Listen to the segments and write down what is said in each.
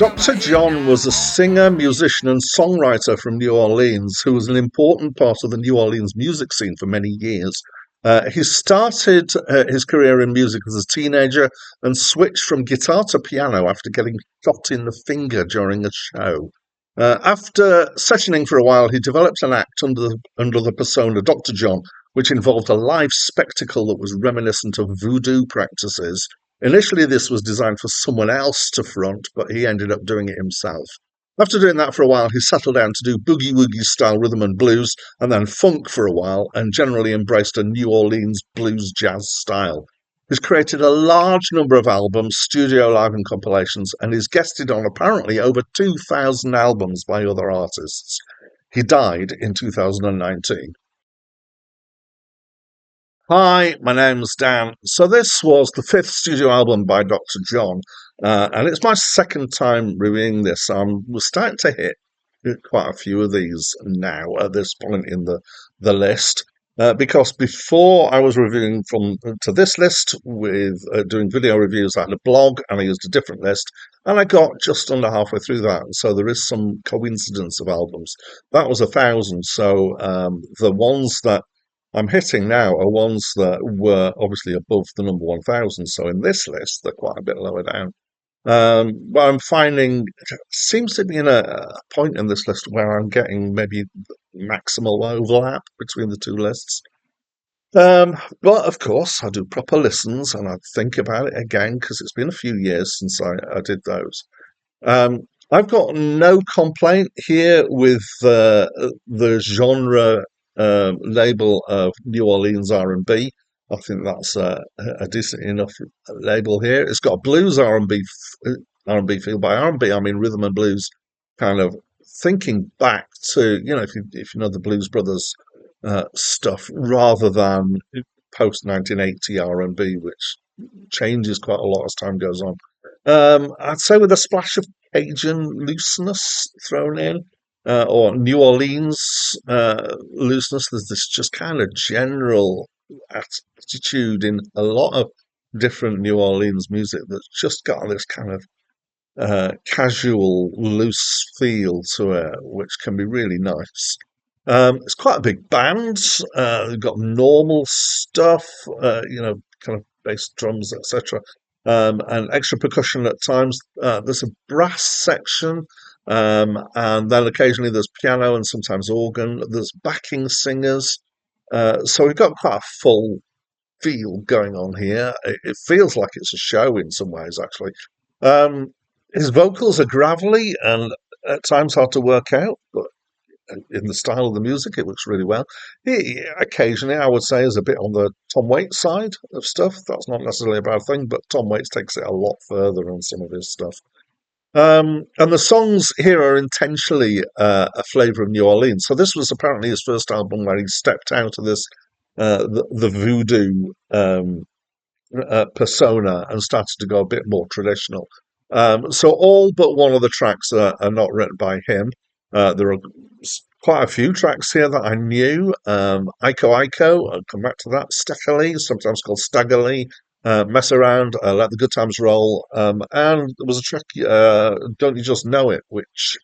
Dr. John was a singer, musician, and songwriter from New Orleans who was an important part of the New Orleans music scene for many years. He started his career in music as a teenager and switched from guitar to piano after getting shot in the finger during a show. After sessioning for a while, he developed an act under the persona Dr. John, which involved a live spectacle that was reminiscent of voodoo practices. Initially, this was designed for someone else to front, but he ended up doing it himself. After doing that for a while, he settled down to do boogie-woogie style rhythm and blues, and then funk for a while, and generally embraced a New Orleans blues jazz style. He's created a large number of albums, studio, live, and compilations, and he's guested on apparently over 2,000 albums by other artists. He died in 2019. Hi, my name's Dan. So this was the fifth studio album by Dr. John, and it's my second time reviewing this. We're starting to hit quite a few of these now at this point in the list. Because before I was reviewing from to this list with doing video reviews, I had a blog and I used a different list, and I got just under halfway through that. So there is some coincidence of albums. That was 1,000. So the ones that I'm hitting now are ones that were obviously above the number 1,000. So in this list, they're quite a bit lower down. But I'm finding seems to be in a point in this list where I'm getting maybe maximal overlap between the two lists. But of course, I do proper listens and I think about it again because it's been a few years since I did those. I've got no complaint here with the genre label of New Orleans R&B. I think that's a decent enough label here. It's got a blues R&B feel. By R&B, I mean rhythm and blues, kind of thinking back to if you know the Blues Brothers stuff, rather than post 1980 R&B, which changes quite a lot as time goes on. I'd say with a splash of Cajun looseness thrown in, or New Orleans looseness. There's this just kind of general attitude in a lot of different New Orleans music that's just got this kind of casual, loose feel to it, which can be really nice. It's quite a big band. They've got normal stuff, kind of bass, drums, etc., and extra percussion at times. There's a brass section, and then occasionally there's piano and sometimes organ. There's backing singers. So we've got quite a full feel going on here. It feels like it's a show in some ways, actually. His vocals are gravelly and at times hard to work out, but in the style of the music, it works really well. He occasionally, I would say, is a bit on the Tom Waits side of stuff. That's not necessarily a bad thing, but Tom Waits takes it a lot further on some of his stuff. And the songs here are intentionally a flavour of New Orleans. So this was apparently his first album where he stepped out of this the voodoo persona and started to go a bit more traditional. So all but one of the tracks are not written by him. There are quite a few tracks here that I knew. Iko Iko, I'll come back to that. Steckerly, sometimes called Staggerly. Mess Around, Let the Good Times Roll. And there was a track, Don't You Just Know It, which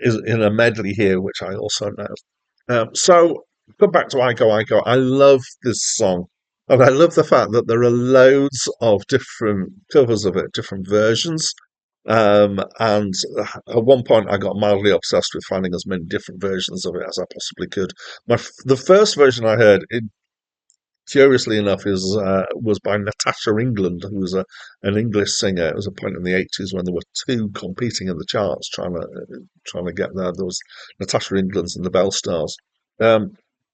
is in a medley here, which I also know. So, come back to Iko Iko. I love this song. And I love the fact that there are loads of different covers of it, different versions. And at one point, I got mildly obsessed with finding as many different versions of it as I possibly could. The first version I heard, curiously enough, was by Natasha England, who was an English singer. It was a point in the 80s when there were two competing in the charts, trying to get there. There was Natasha England's and the Bell Stars.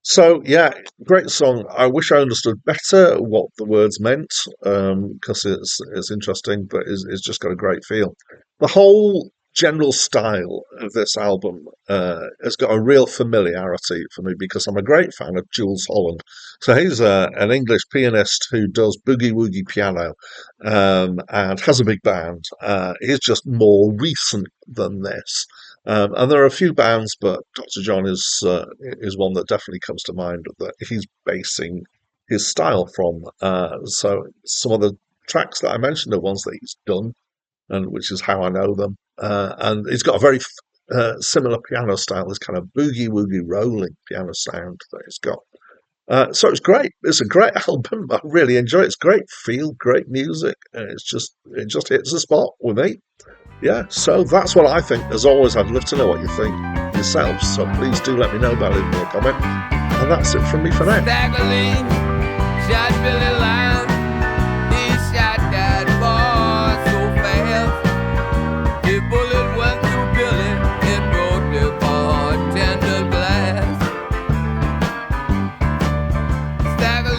So yeah, great song. I wish I understood better what the words meant, because it's interesting, but it's just got a great feel. The whole general style of this album has got a real familiarity for me because I'm a great fan of Jules Holland. So he's an English pianist who does boogie-woogie piano and has a big band. He's just more recent than this. And there are a few bands, but Dr. John is one that definitely comes to mind that he's basing his style from. So some of the tracks that I mentioned are ones that he's done and which is how I know them. And it's got a very similar piano style, this kind of boogie-woogie rolling piano sound that it's got. So it's great. It's a great album. I really enjoy it. It's great feel, great music. It just hits the spot with me. Yeah, so that's what I think. As always, I'd love to know what you think yourselves. So please do let me know by leaving me a comment. And that's it from me for now. Staggering, shot Billy Lamb. He shot that boy so fast. The bullet went through Billy. It broke the bartender glass. Staggering.